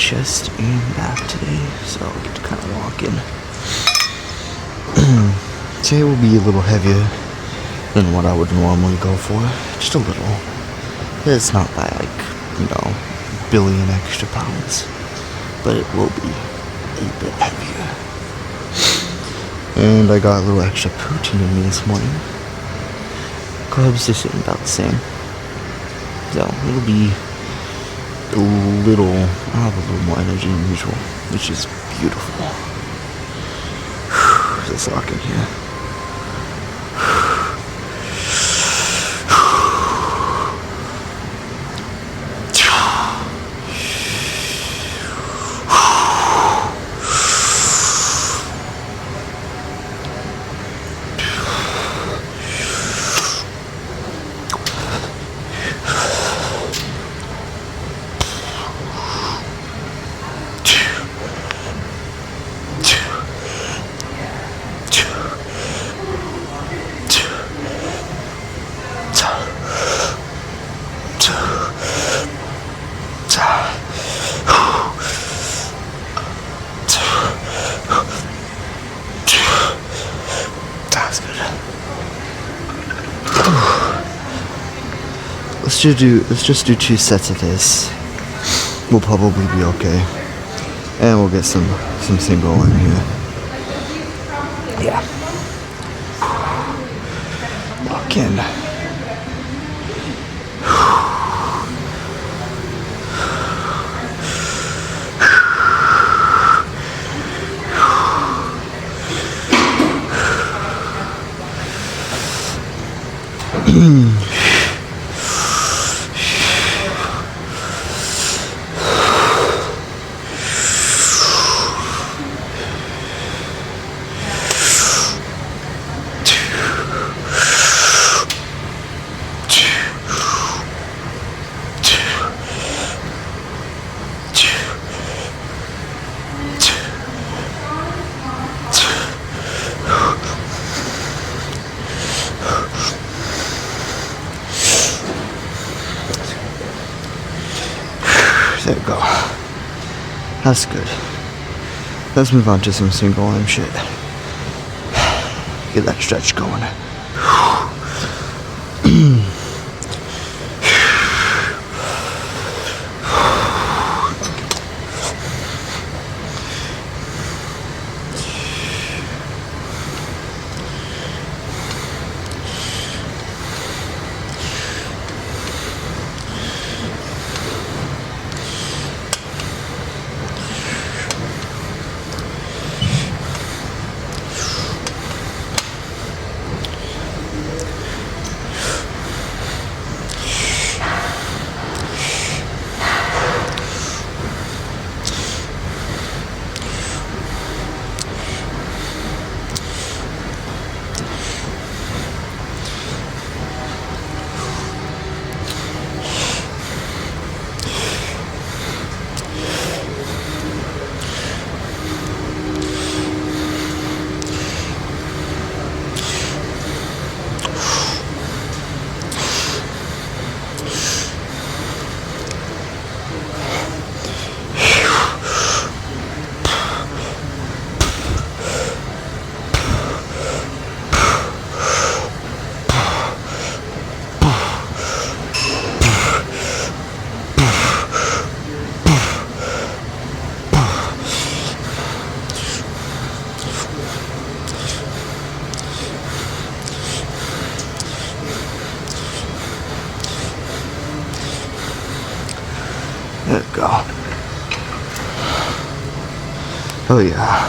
chest and back today, so I'll get to kind of walk in. Today will be a little heavier than what I would normally go for, just a little. It's not by billion extra pounds, but it will be a bit heavier. And I got a little extra protein in me this morning. Carbs are sitting about the same, so it'll be I'll have a little more energy than usual, which is beautiful. There's a lock in here. Let's just do 2 sets of this. We'll probably be okay. And we'll get some single in here. Yeah. Lock in. There we go. That's good. Let's move on to some single arm shit. Get that stretch going. There we go. Oh yeah.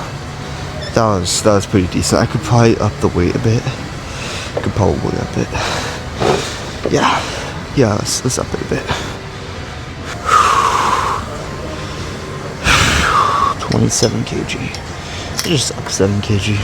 That was pretty decent. I could probably up the weight a bit. Could probably up it. Yeah. Yeah, let's up it a bit. 27 kg. Just up 7 kg.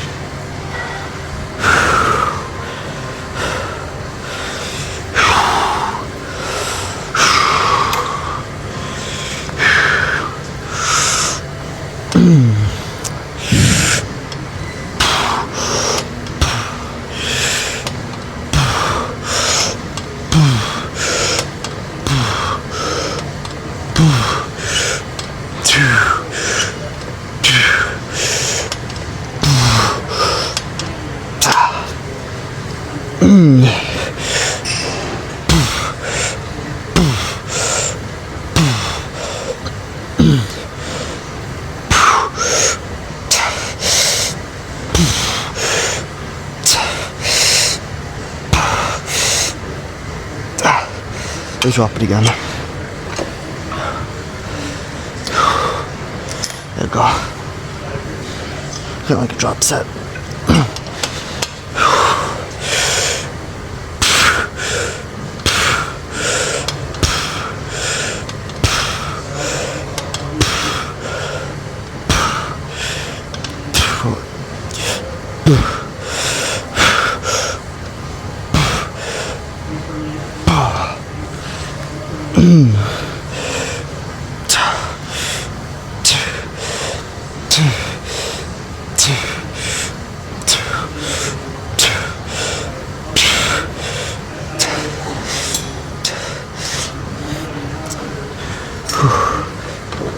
Let's drop it again. There we go. Kind of like a drop set.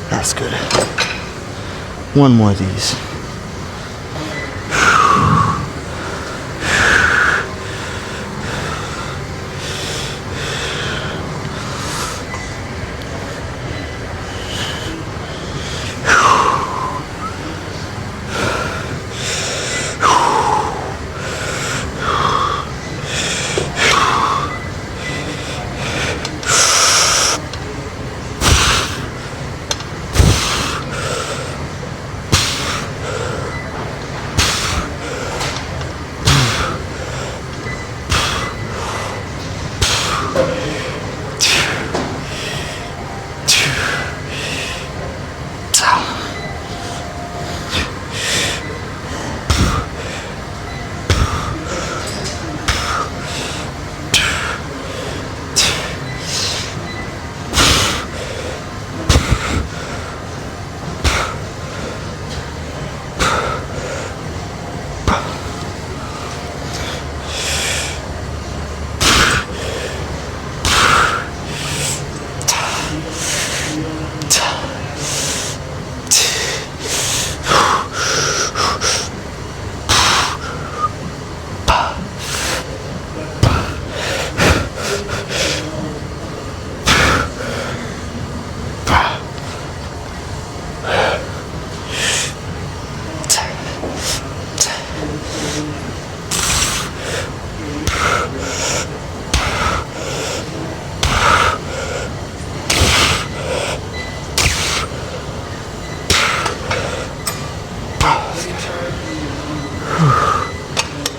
That's good. One more of these.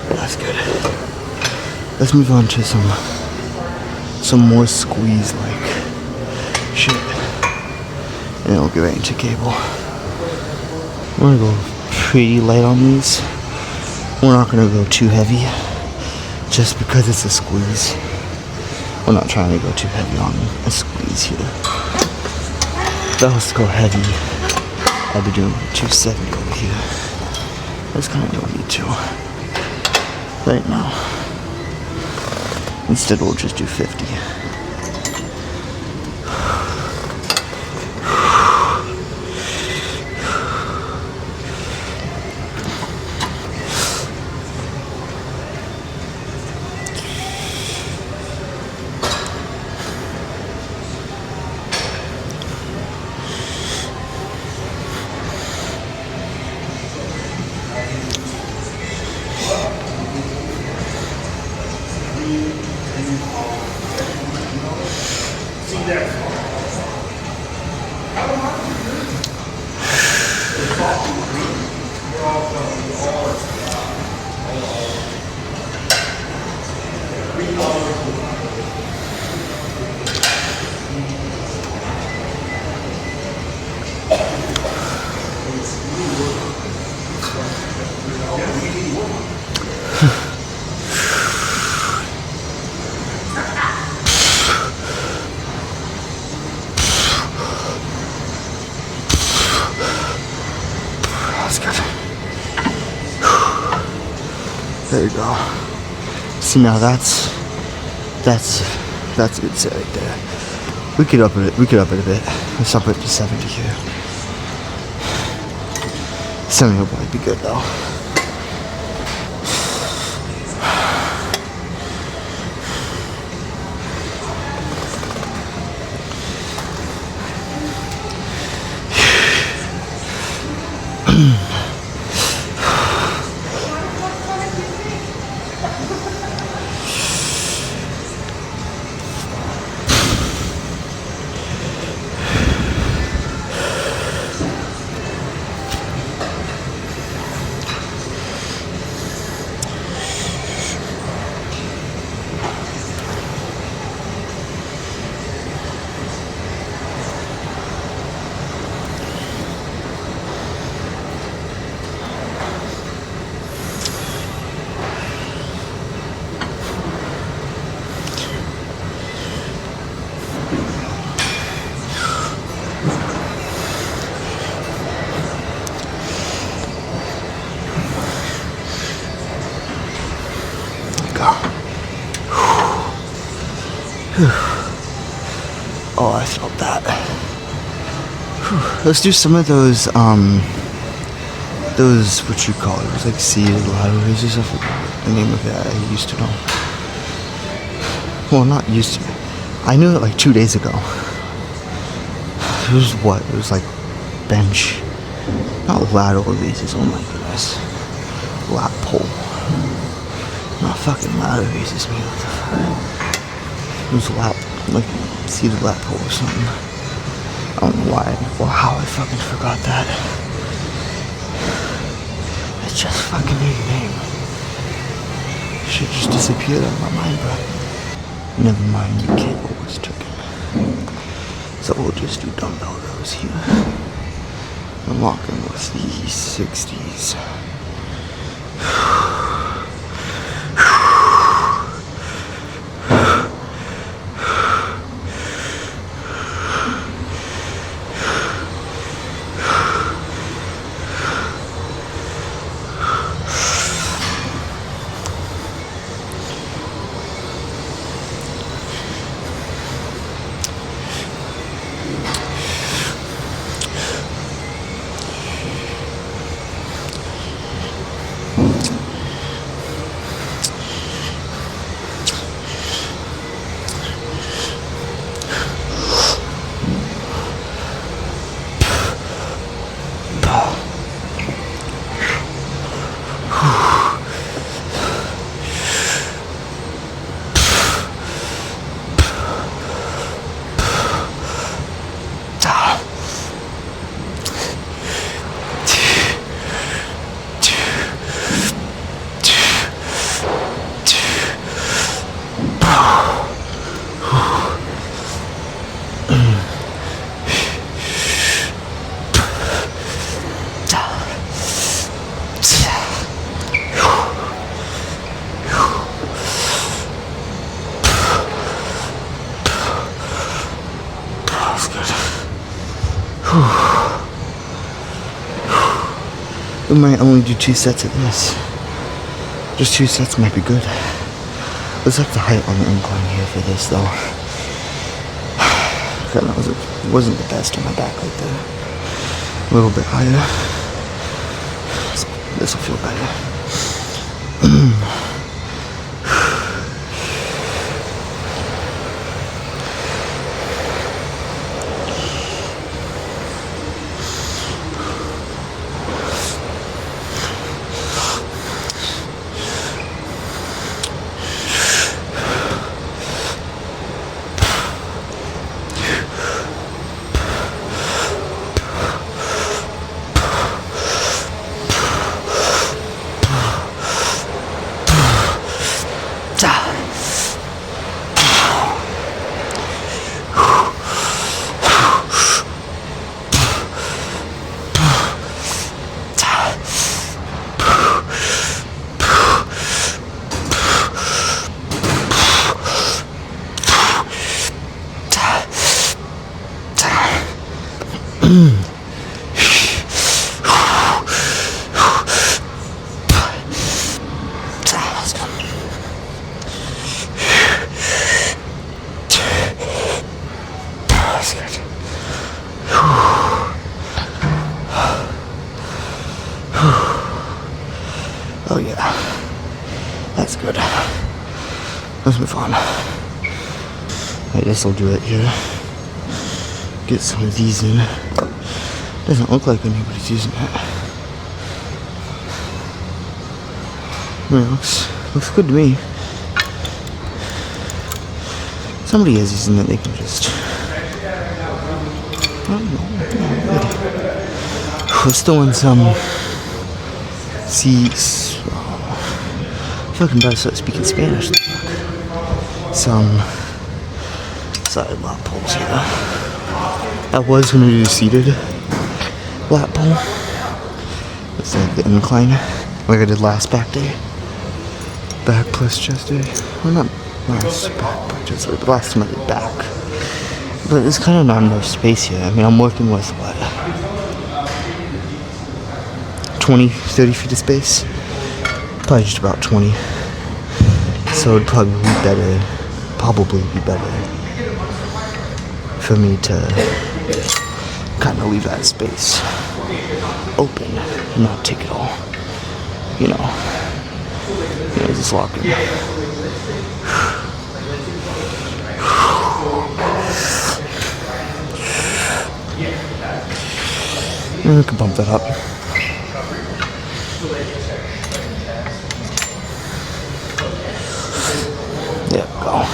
That's good. Let's move on to some more squeeze like shit. And then we'll get right into cable. We're gonna go pretty light on these. We're not gonna go too heavy just because it's a squeeze. We're not trying to go too heavy on a squeeze here. If I was to go heavy, I'd be doing 270 over here. That's kind of don't need to right now. Instead, we'll just do 50. There you go. See, now that's a good set right there. We could up it a bit. Let's up it to 70 here. Something will probably be good though. Oh, I felt that. Whew. Let's do some of those, what you call it, it was like seated ladder raises. I forgot the name of it. I used to know. Well, not used to. I knew it like 2 days ago. It was what? It was like bench. Not lateral raises, oh my goodness. Lat pull. Not fucking ladder raises, man. What the fuck? It was lap, like seated lat pull or something. I don't know why, or how I fucking forgot that. It just fucking made a name. Shit just disappeared out of my mind, but never mind, the cable was taken. So we'll just do dumbbell rows here. I'm walking with the 60s. We might only do 2 sets of this. Just 2 sets might be good. Let's have the height on the incline here for this though. It wasn't the best on my back right there. A little bit higher. This will feel better. Oh yeah, that's good. Let's move on. I guess I'll do it here. Get some of these in. Doesn't look like anybody's using it. I mean, looks good to me. Somebody is using it, they can just... I don't know. We're still in some... seats. I feel like I'm about to start speaking Spanish. Some side lap pulls here. I was going to do seated lap pull. It's like the incline, like I did last back day. Back plus chest day. Well, not last back plus chest day, but last time I did back. But there's kind of not enough space here. I mean, I'm working with what? 20, 30 feet of space? Probably just about 20. So it'd probably be better for me to kind of leave that space open and not take it all. You know, just lock it. And we can bump that up. There we go.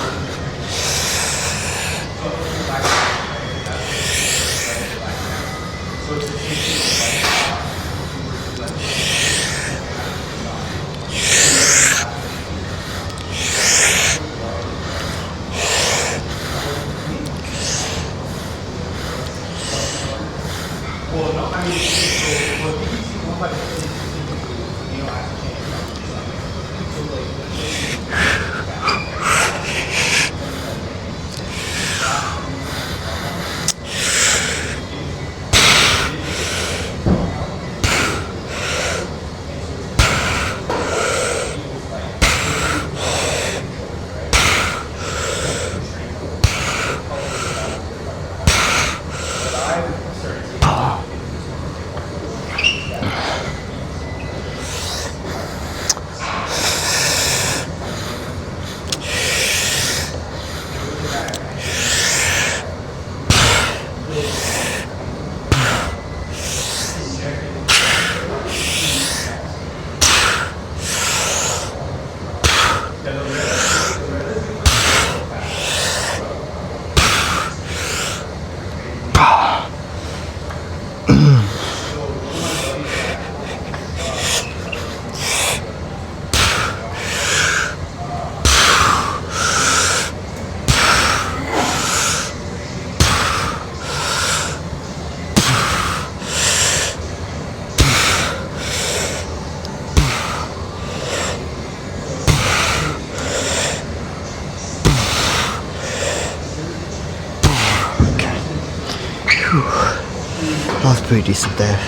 That was pretty decent there.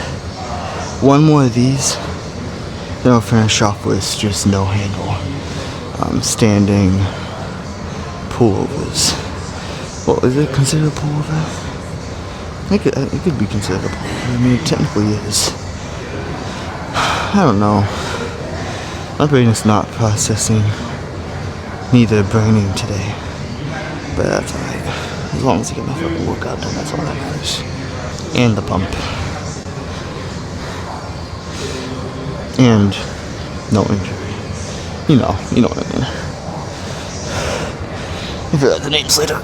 One more of these, then I'll finish off with just no handle. Standing pullovers. Well, is it considered a pullover? It could be considered a pullover. I mean, it technically is. I don't know. My brain is not processing neither burning today. But that's alright. As long as I get my fucking workout done, that's all that matters. And the pump. And no injury. You know what I mean. I'll figure out the names later.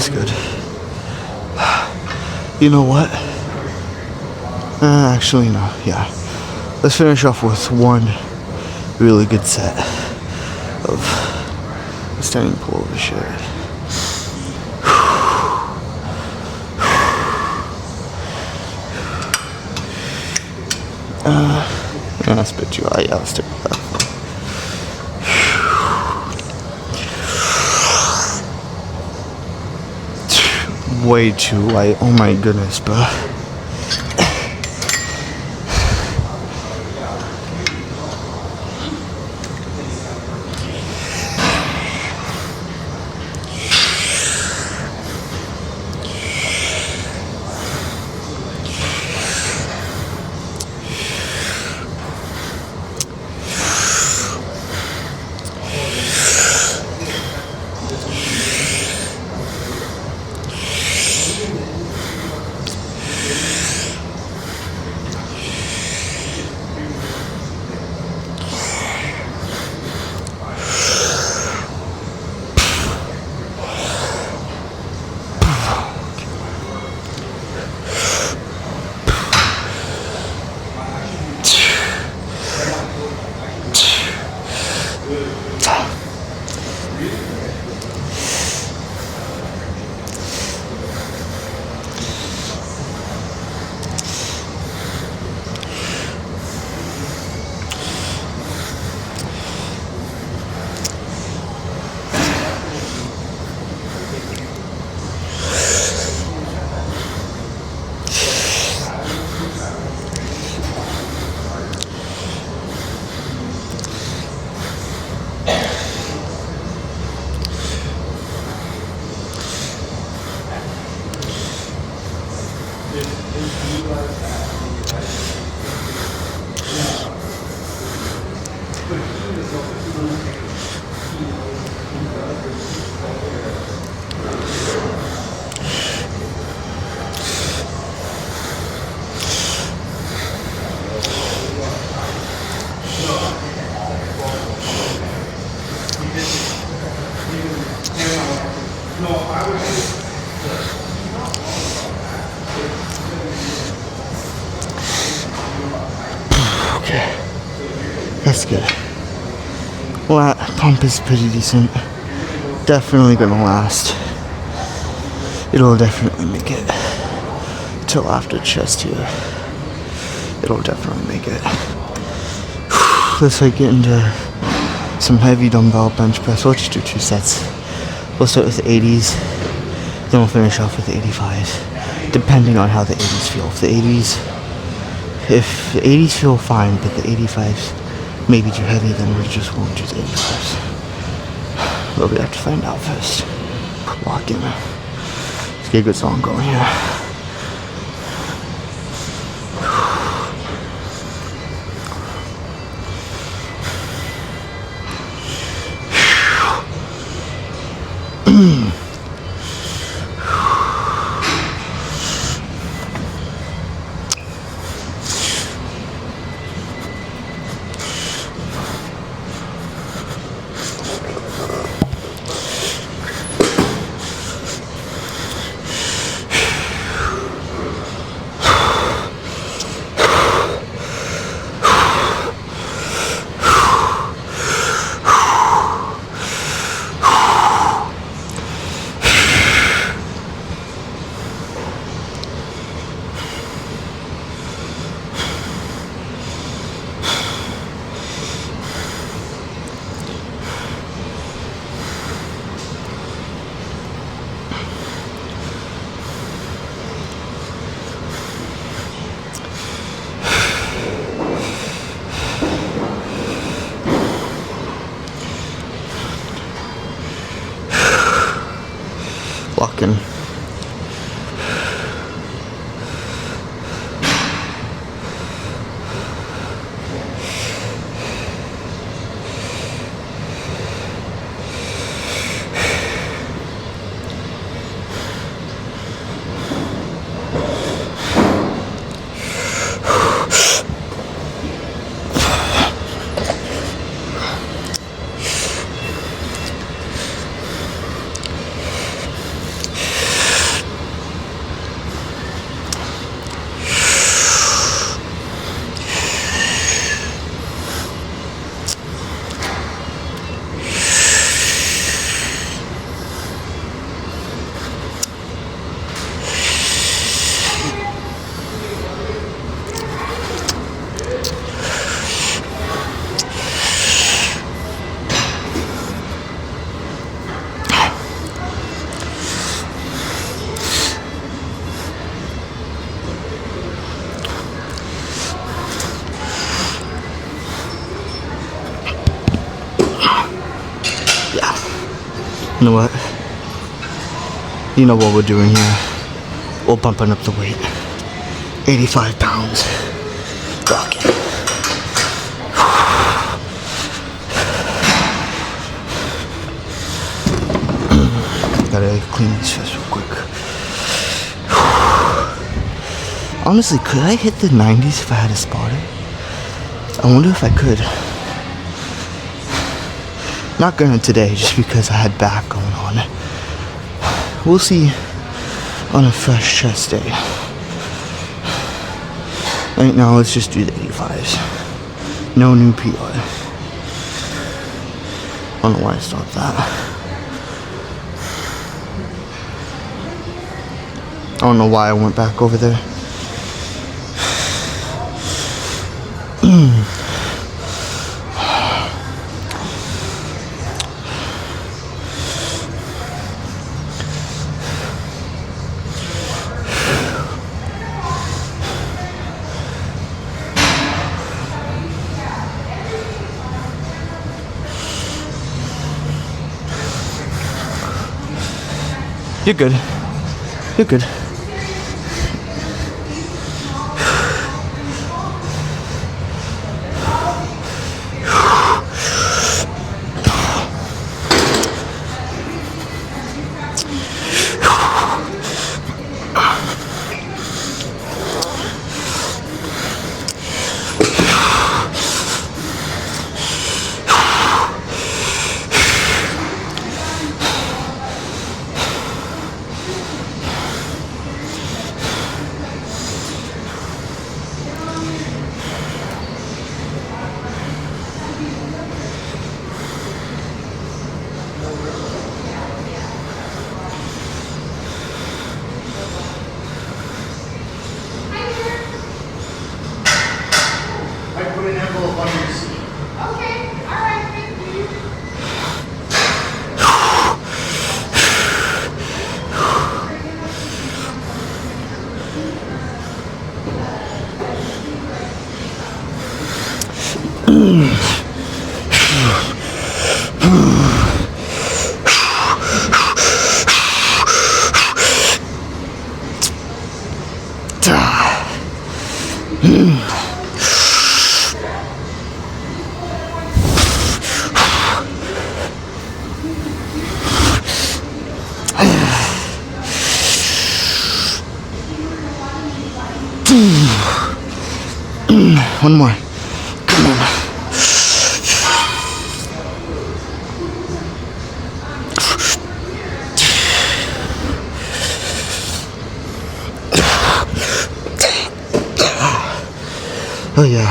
That's good. You know what? Actually, no. Yeah. Let's finish off with one really good set of standing pullover shit. That's a bit too high. Yeah, let's stick with that. Way too light. Oh my goodness, bro. Okay, that's good. Well, that pump is pretty decent. Definitely gonna last. It'll definitely make it till after chest here. It'll definitely make it. Let's like get into some heavy dumbbell bench press. We'll just do 2 sets. We'll start with the 80s, then we'll finish off with the 85s, depending on how the 80s feel. If the 80s feel fine, but the 85s maybe too heavy, then we just won't do the 85s. But we have to find out first. Lock in. Let's get a good song going here. Walking. You know what? You know what we're doing here? We're bumping up the weight. 85 pounds. Rock it. Gotta clean this chest real quick. Honestly, could I hit the 90s if I had a spotter? I wonder if I could. Not gonna today, just because I had back going on. We'll see on a fresh chest day. Right now, let's just do the 85s. No new PR. I don't know why I stopped that. I don't know why I went back over there. You're good. You're good. One more. Come on. Oh yeah.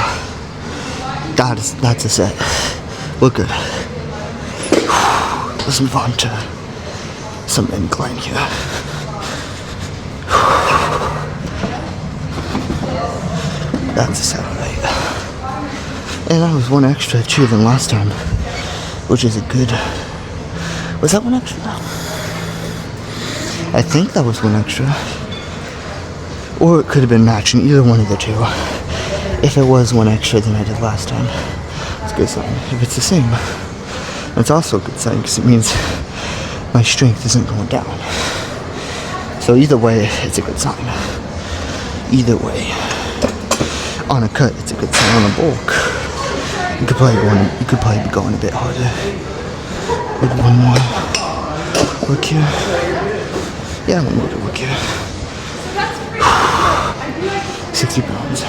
That's a set. We're good. Let's move on to some incline here. That's a satellite. And that was one extra too than last time, which is a good. Was that one extra? I think that was one extra. Or it could have been matching, either one of the two. If it was one extra than I did last time, it's a good sign. If it's the same, it's also a good sign because it means my strength isn't going down. So either way, it's a good sign. Either way. On a cut, it's a good sign. On a bulk, you could probably be going a bit harder. Maybe one more work here. Yeah, one more to work here. 60 pounds.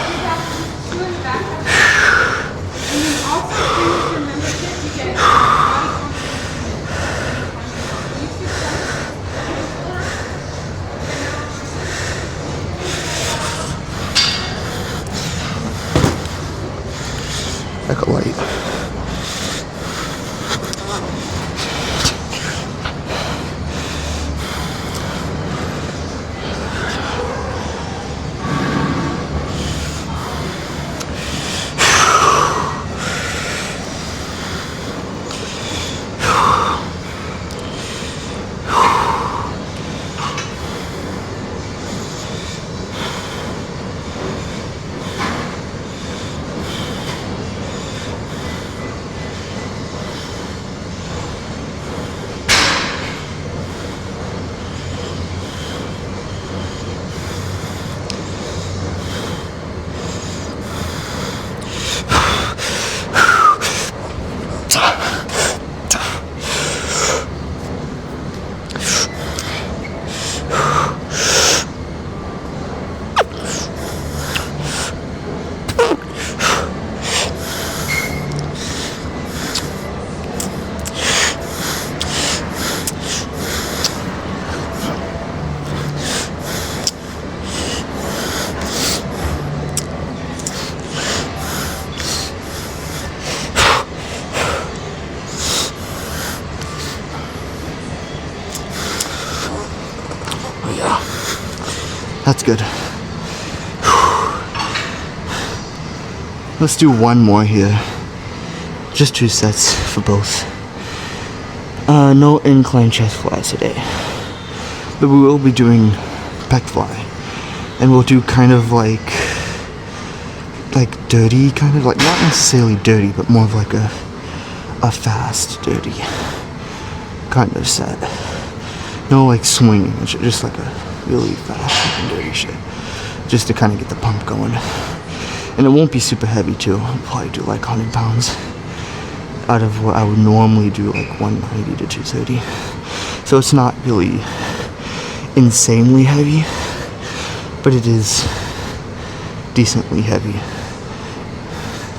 Like a light. That's good. Let's do one more here. Just 2 sets for both. No incline chest flies today. But we will be doing pec fly. And we'll do kind of like dirty, kind of like, not necessarily dirty, but more of like a fast, dirty kind of set. No like swinging, just like a really fast and dirty shit. Just to kind of get the pump going. And it won't be super heavy too. I'll probably do like 100 pounds out of what I would normally do, like 190 to 230. So it's not really insanely heavy, but it is decently heavy.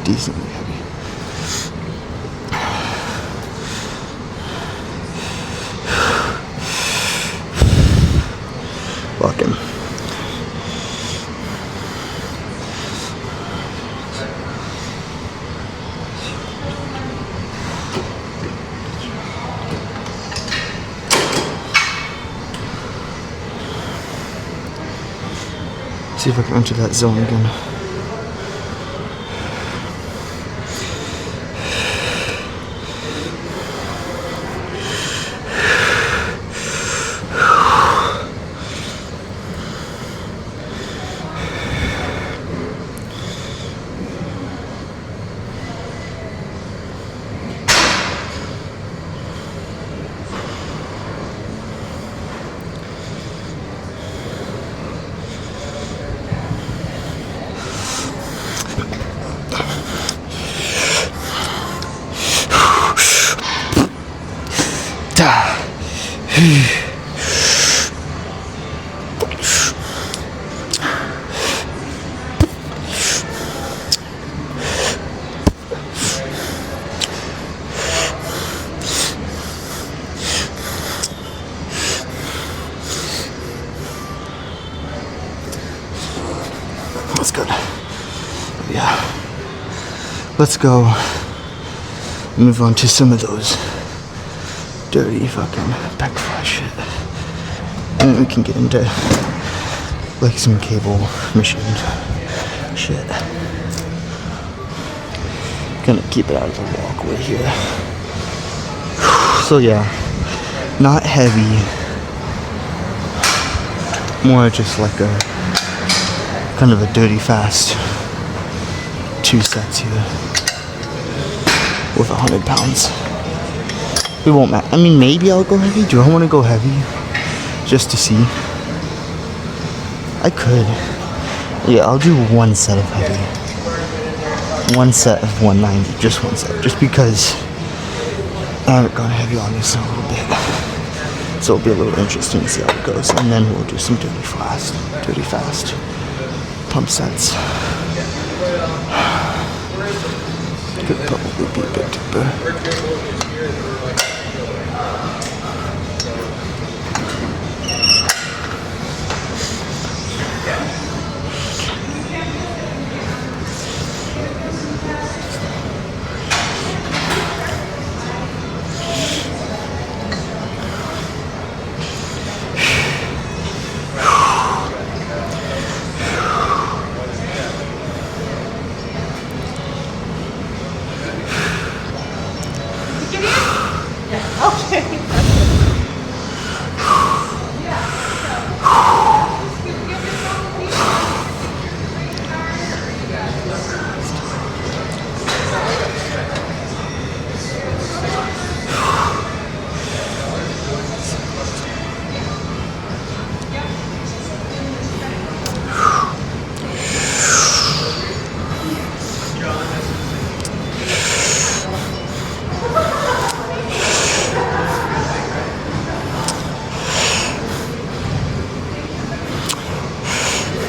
Decently heavy. Lock in. See if I can enter that zone again. That's good. Yeah. Let's go move on to some of those dirty fucking pec fly shit. And then we can get into like some cable mission shit. Gonna keep it out of the walkway here. So yeah, not heavy. More just like a kind of a dirty fast 2 sets here with 100 pounds. We won't I mean, maybe I'll go heavy. Do I want to go heavy just to see? I could. Yeah, I'll do 1 set of heavy. 1 set of 190, just 1 set, just because I haven't gone heavy on this in a little bit. So it'll be a little interesting to see how it goes, and then we'll do some dirty fast pump sets. Could probably be a bit deeper.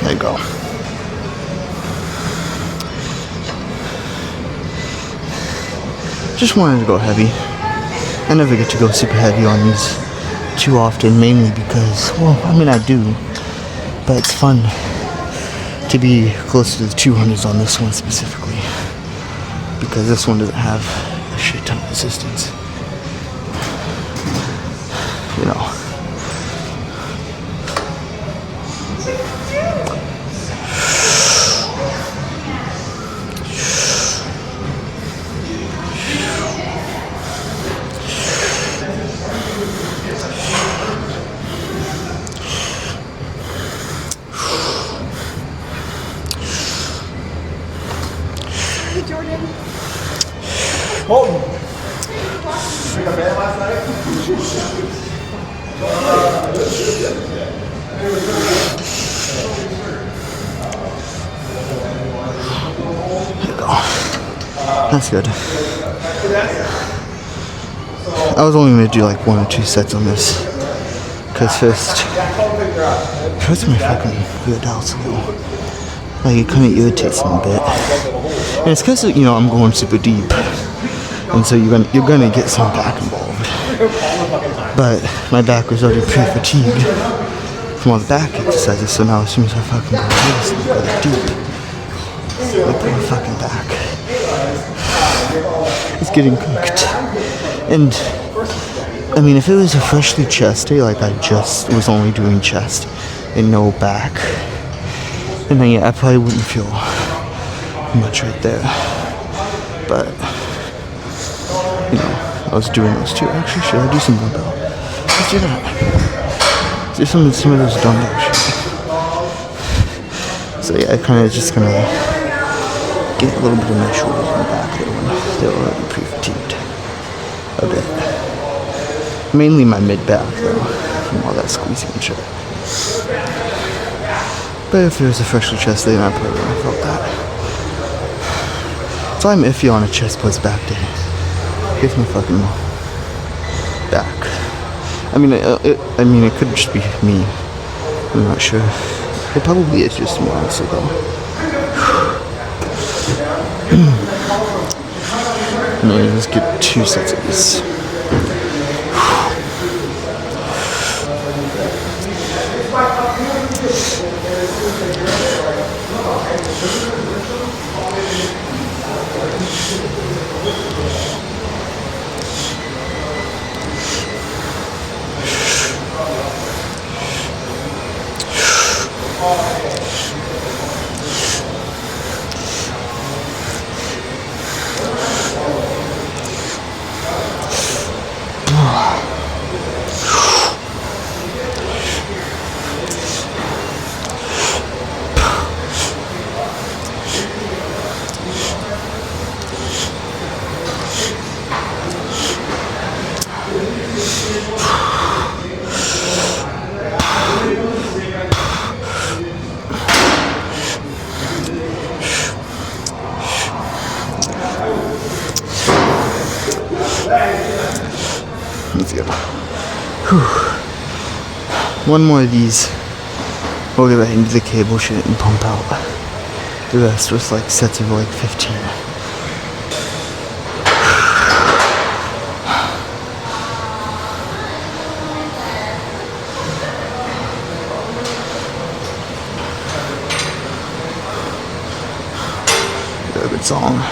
There you go. Just wanted to go heavy. I never get to go super heavy on these too often, mainly because, well, I mean I do, but it's fun to be close to the 200s on this one specifically, because this one doesn't have a shit ton of resistance. You know. Holton. Pick up band last night? There you go. That's good. I was only gonna do like 1 or 2 sets on this. Cause first my fucking weird house a little. Like it kinda irritates me a bit. And it's cause you know I'm going super deep. And so you're gonna get some back involved. But my back was already pretty fatigued from all the back exercises, so now as soon as I fucking go this and go that deep, my poor fucking back is getting cooked. And I mean, if it was a freshly chest day, like I just was only doing chest and no back, and then yeah, I probably wouldn't feel much right there. But you know, I was doing those too. Actually, should I do some dumbbell? Let's do that. Let's do some of those dumbbell shit. So yeah, I kind of just gonna get a little bit of my shoulders and back there when they're already pretty fatigued a bit. Mainly my mid-back though, from all that squeezing and shit. But if it was a freshly chest day, then I probably wouldn't have felt that. So I'm iffy on a chest+Back day. Here's my fucking back. I mean, it could just be me. I'm not sure. It probably is just me, honestly, though. I'm gonna just get 2 sets of this. Let's go. Whew. One more of these. We'll get right into the cable shit and pump out. The rest was like sets of like 15. Good song.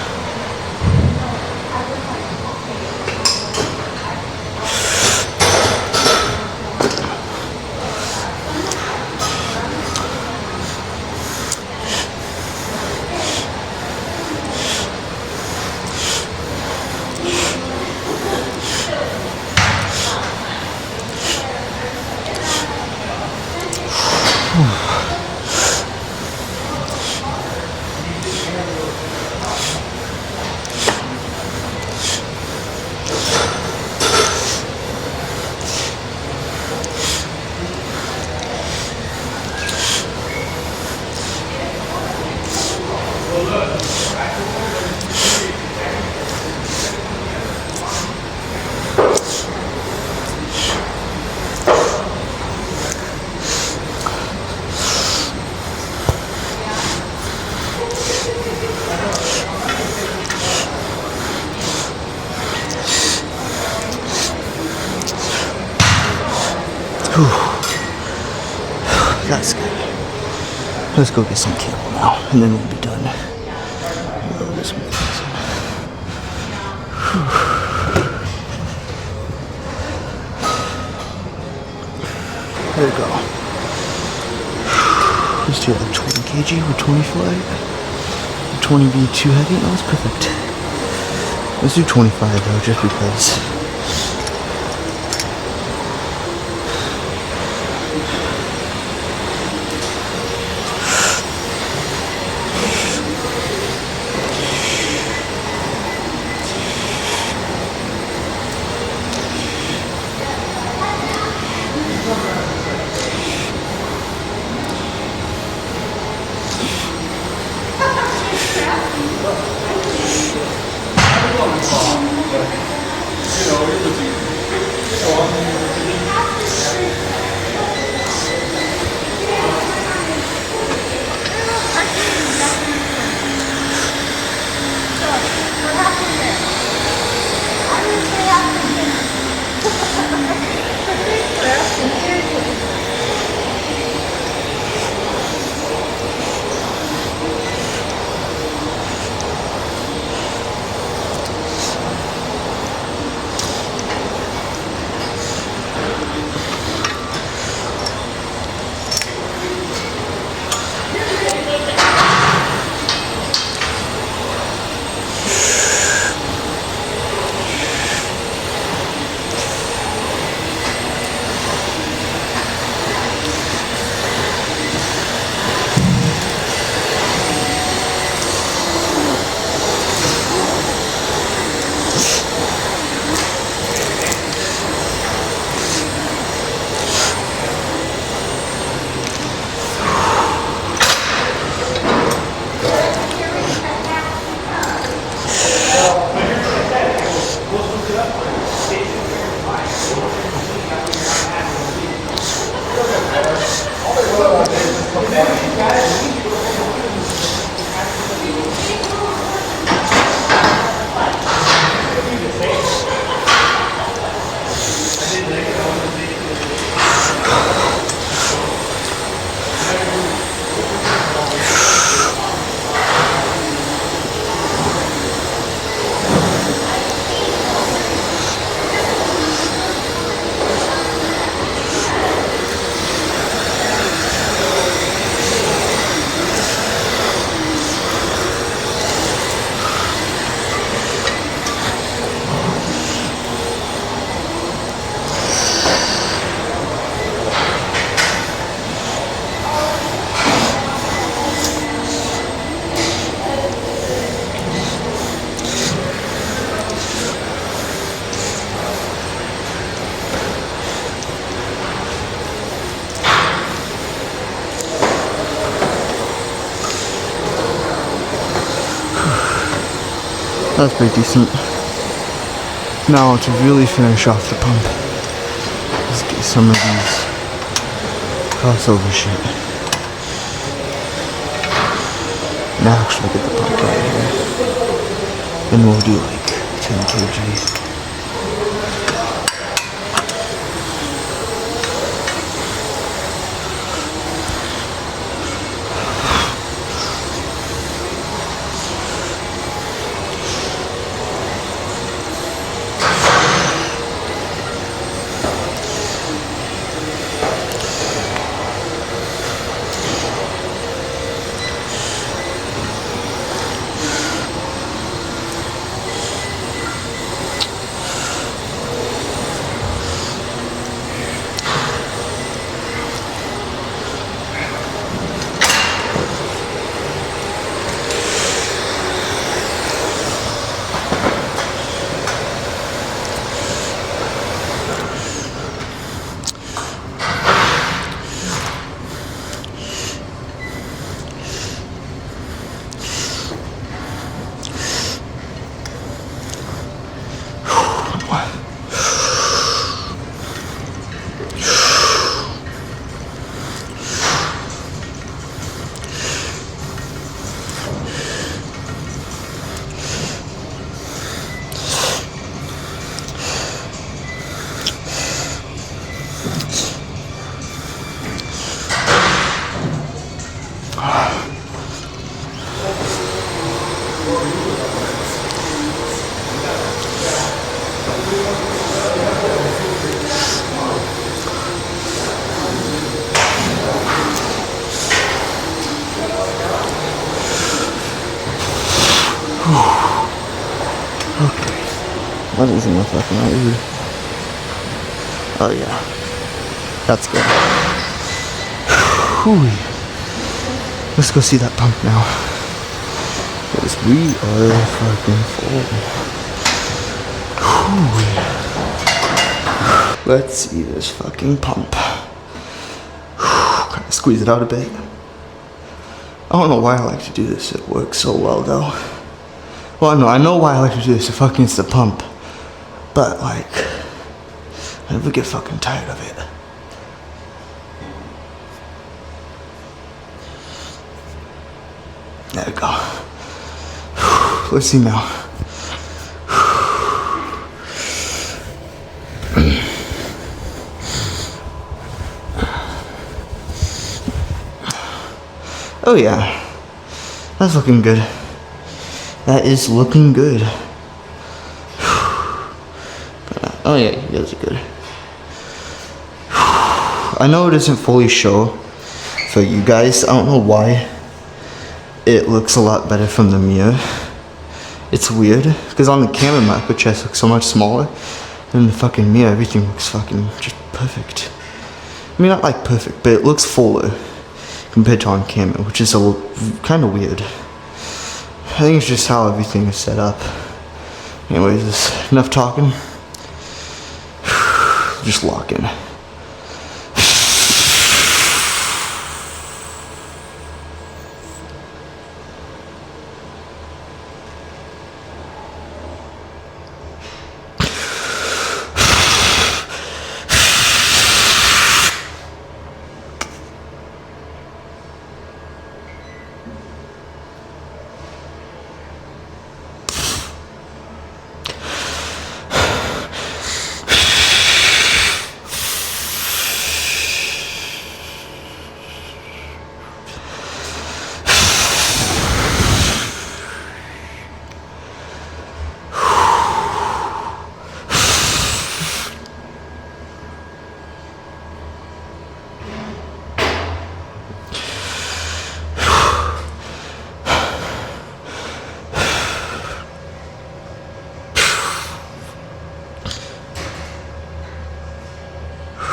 That's good. Let's go get some cable now, and then we'll be done. Load this one. There we go. Let's do like 20 kg or 25. 20 be too heavy? No, it's perfect. Let's do 25 though, just because. That's pretty decent. Now to really finish off the pump, let's get some of these crossover shit. Now actually get the pump right here. And we'll do like 10 kg. What is in my fucking eye? Oh yeah. That's good. Whew. Let's go see that pump now. Because we are fucking full. Whew. Let's see this fucking pump. Kind of squeeze it out a bit. I don't know why I like to do this. It works so well though. Well, no, I know why I like to do this. It fucking is the pump. But, like, I never get fucking tired of it. There we go. Let's see now. Oh yeah, that's looking good. That is looking good. Oh yeah, you guys are good. I know it doesn't fully show for you guys. I don't know why it looks a lot better from the mirror. It's weird, because on the camera my upper chest looks so much smaller. In the fucking mirror, everything looks fucking just perfect. I mean, not like perfect, but it looks fuller compared to on camera, which is kind of weird. I think it's just how everything is set up. Anyways, there's enough talking. Just lock in.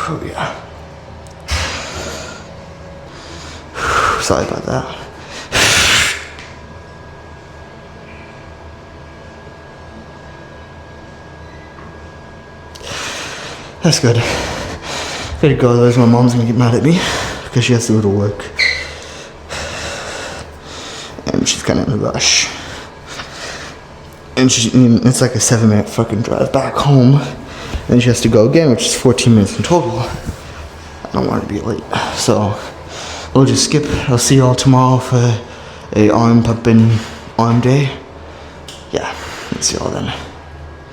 Oh yeah. Sorry about that. That's good. Gotta go, otherwise my mom's gonna get mad at me because she has to go to work. And she's kinda in a rush. And it's like a 7-minute fucking drive back home. And she has to go again, which is 14 minutes in total. I don't want to be late. So we'll just skip. I'll see y'all tomorrow for a arm pumping arm day. Yeah, see y'all then.